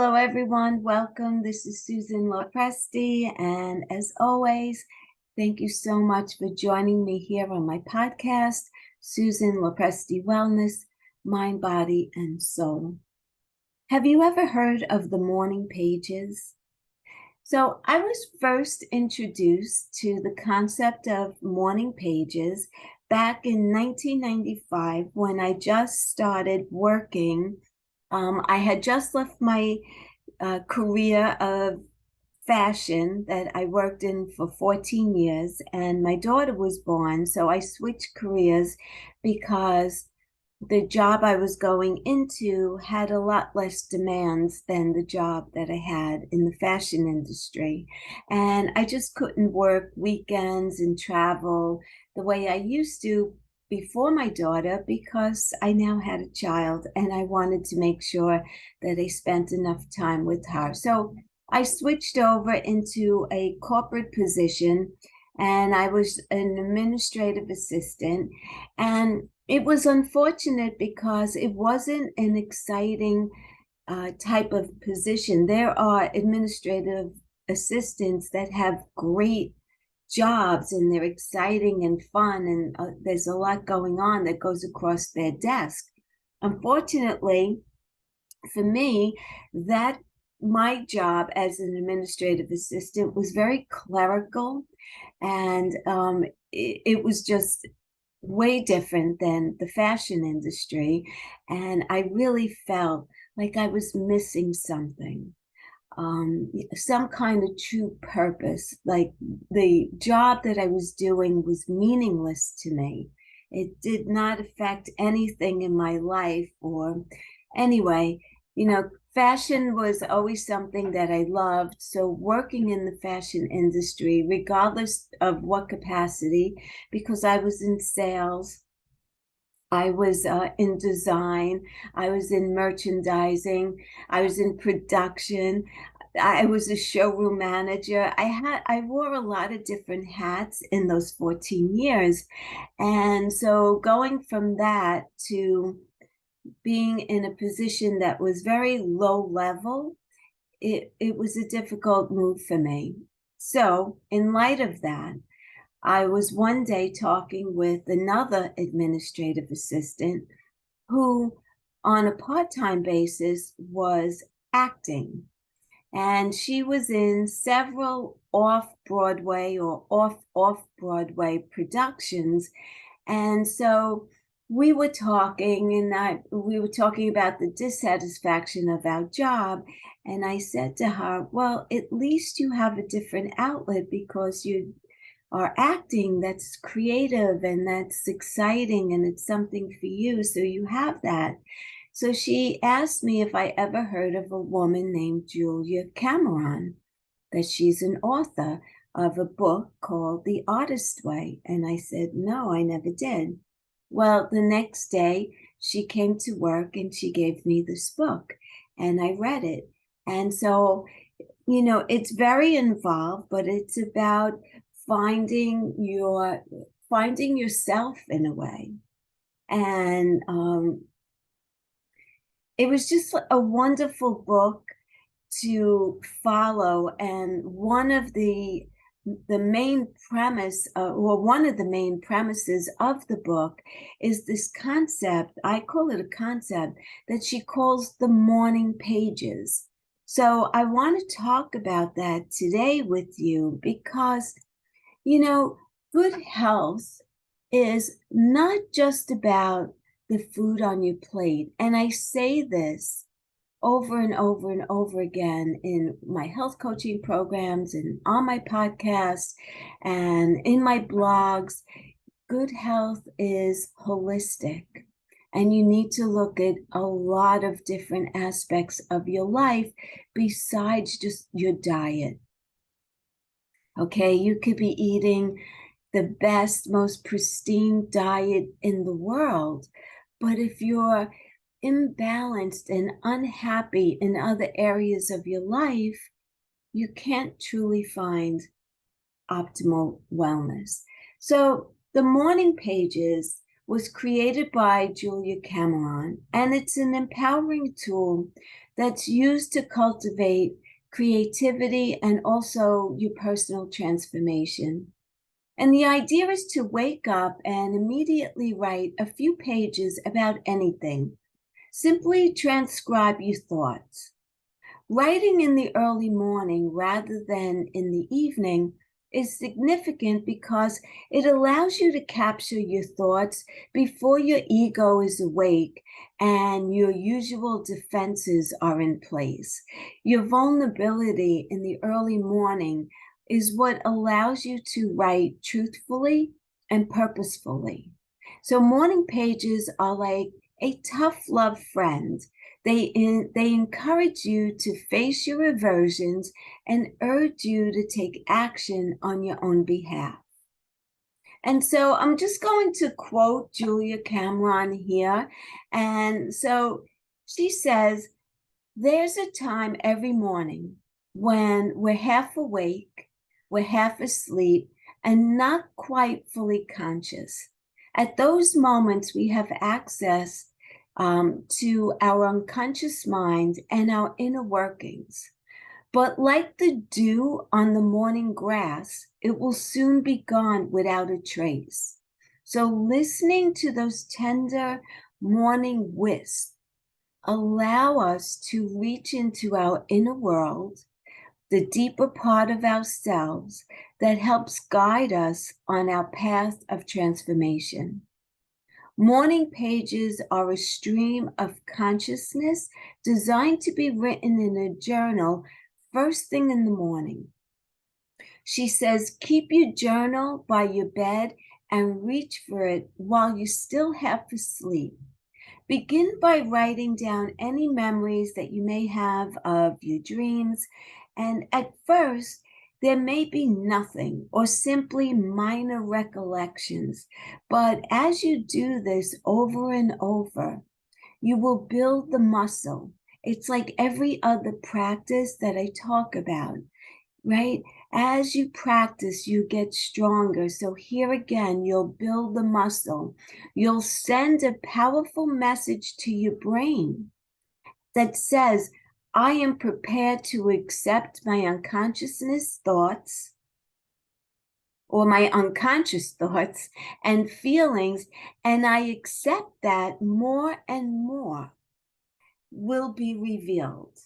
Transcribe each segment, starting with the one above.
Hello, everyone. Welcome. This is Susan Lopresti. And as always, thank you so much for joining me here on my podcast, Susan Lopresti Wellness, Mind, Body, and Soul. Have you ever heard of the morning pages? So I was first introduced to the concept of morning pages back in 1995 when I just started working. I had just left my career of fashion that I worked in for 14 years, and my daughter was born. So I switched careers because the job I was going into had a lot less demands than the job that I had in the fashion industry. And I just couldn't work weekends and travel the way I used to before my daughter because I now had a child and I wanted to make sure that I spent enough time with her. So I switched over into a corporate position and I was an administrative assistant. And it was unfortunate because it wasn't an exciting type of position. There are administrative assistants that have great jobs and they're exciting and fun, and there's a lot going on that goes across their desk. Unfortunately, for me, that my job as an administrative assistant was very clerical, and it was just way different than the fashion industry. And I really felt like I was missing something, some kind of true purpose. Like the job that I was doing was meaningless to me. It did not affect anything in my life. Or anyway, fashion was always something that I loved. So working in the fashion industry, regardless of what capacity, because I was in sales, I was in design, I was in merchandising, I was in production, I was a showroom manager. I wore a lot of different hats in those 14 years. And so going from that to being in a position that was very low level, it was a difficult move for me. So in light of that, I was one day talking with another administrative assistant who, on a part-time basis, was acting. And she was in several off-Broadway or off-Broadway productions. And so we were talking, and we were talking about the dissatisfaction of our job. And I said to her, well, at least you have a different outlet because you are acting that's creative and that's exciting and it's something for you. So you have that. So she asked me if I ever heard of a woman named Julia Cameron, that she's an author of a book called The Artist Way. And I said, no, I never did. Well, the next day she came to work and she gave me this book and I read it. And so, it's very involved, but it's about finding yourself in a way. And it was just a wonderful book to follow. And one of the main premise, or one of the main premises of the book is this concept. I call it a concept that she calls the morning pages. So I want to talk about that today with you because good health is not just about the food on your plate. And I say this over and over and over again in my health coaching programs and on my podcast and in my blogs. Good health is holistic. And you need to look at a lot of different aspects of your life besides just your diet. Okay, you could be eating the best, most pristine diet in the world, but if you're imbalanced and unhappy in other areas of your life, you can't truly find optimal wellness. So the morning pages was created by Julia Cameron, and it's an empowering tool that's used to cultivate creativity and also your personal transformation. And the idea is to wake up and immediately write a few pages about anything. Simply transcribe your thoughts. Writing in the early morning rather than in the evening is significant because it allows you to capture your thoughts before your ego is awake and your usual defenses are in place. Your vulnerability in the early morning is what allows you to write truthfully and purposefully. So morning pages are like a tough love friend. They encourage you to face your aversions and urge you to take action on your own behalf. And so I'm just going to quote Julia Cameron here. And so she says, there's a time every morning when we're half awake, we're half asleep, and not quite fully conscious. At those moments, we have access to our unconscious mind and our inner workings. But like the dew on the morning grass, it will soon be gone without a trace. So listening to those tender morning wisps allow us to reach into our inner world, the deeper part of ourselves that helps guide us on our path of transformation. Morning pages are a stream of consciousness designed to be written in a journal first thing in the morning. She says, keep your journal by your bed and reach for it while you're still half asleep. Begin by writing down any memories that you may have of your dreams. And at first, there may be nothing or simply minor recollections. But as you do this over and over, you will build the muscle. It's like every other practice that I talk about, right? As you practice, you get stronger. So here again, you'll build the muscle. You'll send a powerful message to your brain that says, I am prepared to accept my unconsciousness thoughts or my unconscious thoughts and feelings, and I accept that more and more will be revealed.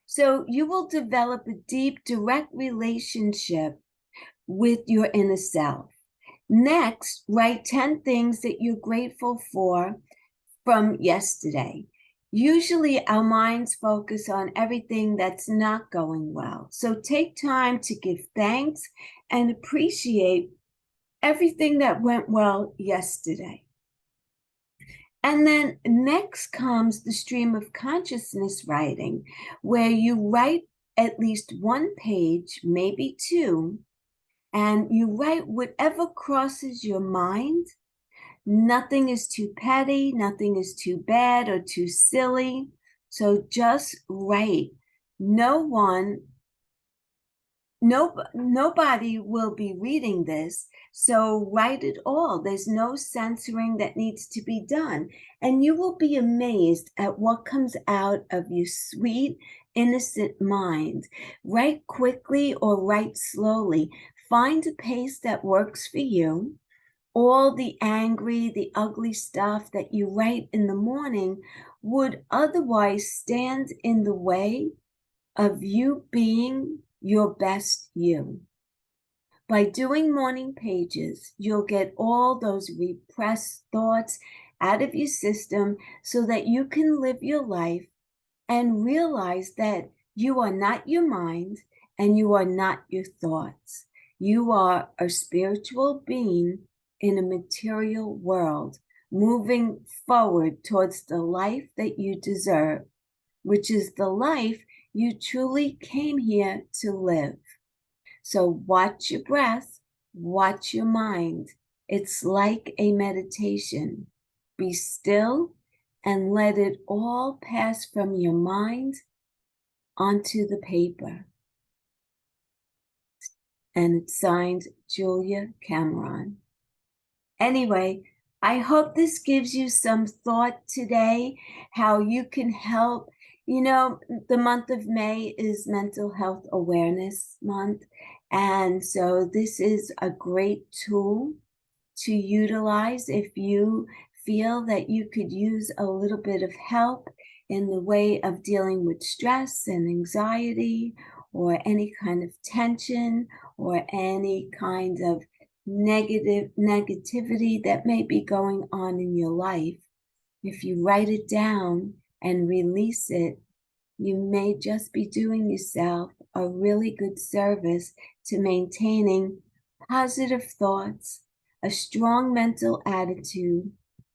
So you will develop a deep, direct relationship with your inner self. Next, write 10 things that you're grateful for from yesterday. Usually our minds focus on everything that's not going well. So take time to give thanks and appreciate everything that went well yesterday. And then next comes the stream of consciousness writing, where you write at least one page, maybe two, and you write whatever crosses your mind. Nothing is too petty, nothing is too bad or too silly. So just write. Nobody will be reading this, so write it all. There's no censoring that needs to be done. And you will be amazed at what comes out of your sweet, innocent mind. Write quickly or write slowly. Find a pace that works for you. All the angry, the ugly stuff that you write in the morning would otherwise stand in the way of you being your best you. By doing morning pages, you'll get all those repressed thoughts out of your system so that you can live your life and realize that you are not your mind and you are not your thoughts. You are a spiritual being in a material world, moving forward towards the life that you deserve, which is the life you truly came here to live. So watch your breath, watch your mind. It's like a meditation. Be still and let it all pass from your mind onto the paper. And it's signed Julia Cameron. Anyway, I hope this gives you some thought today, how you can help. The month of May is Mental Health Awareness Month. And so this is a great tool to utilize if you feel that you could use a little bit of help in the way of dealing with stress and anxiety or any kind of tension or any kind of negativity that may be going on in your life. If you write it down and release it, you may just be doing yourself a really good service to maintaining positive thoughts, a strong mental attitude,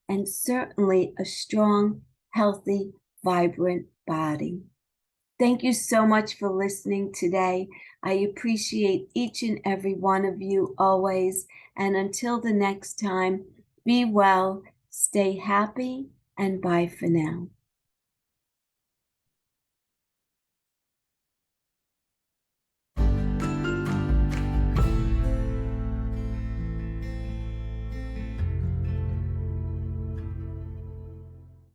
and certainly a strong, healthy, vibrant body. Thank you so much for listening today. I appreciate each and every one of you always. And until the next time, be well, stay happy, and bye for now.